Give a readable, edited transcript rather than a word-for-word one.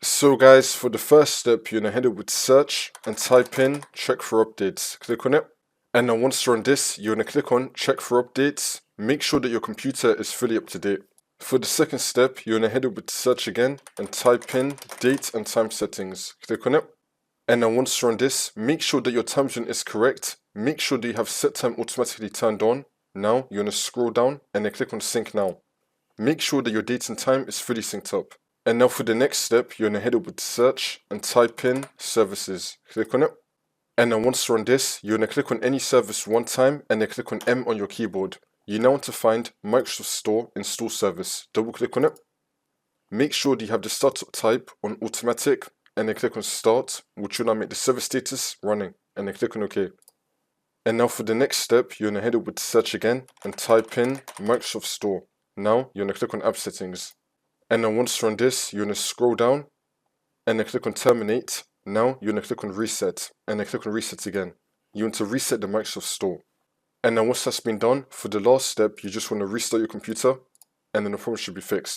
So guys, for the first step, you're gonna head over to search and type in check for updates. Click on it. And then once you're on this, you're gonna click on check for updates. Make sure that your computer is fully up to date. For the second step, you're gonna head over to search again and type in date and time settings. Click on it. And then once you're on this, make sure that your time zone is correct. Make sure that you have set time automatically turned on. Now you're gonna scroll down and then click on sync now. Make sure that your date and time is fully synced up. And now for the next step, you're gonna head over to search and type in services. Click on it. And then once you're on this, you're gonna click on any service one time and then click on M on your keyboard. You now want to find Microsoft Store install service. Double click on it. Make sure that you have the startup type on automatic and then click on start, which will now make the server status running, and then click on OK. And now for the next step, you're gonna head over to search again and type in Microsoft Store. Now you're gonna click on app settings. And then once you're on this, you're gonna scroll down and then click on terminate. Now you're gonna click on reset and then click on reset again. You want to reset the Microsoft Store. And then once that's been done, for the last step, you just want to restart your computer and then the problem should be fixed.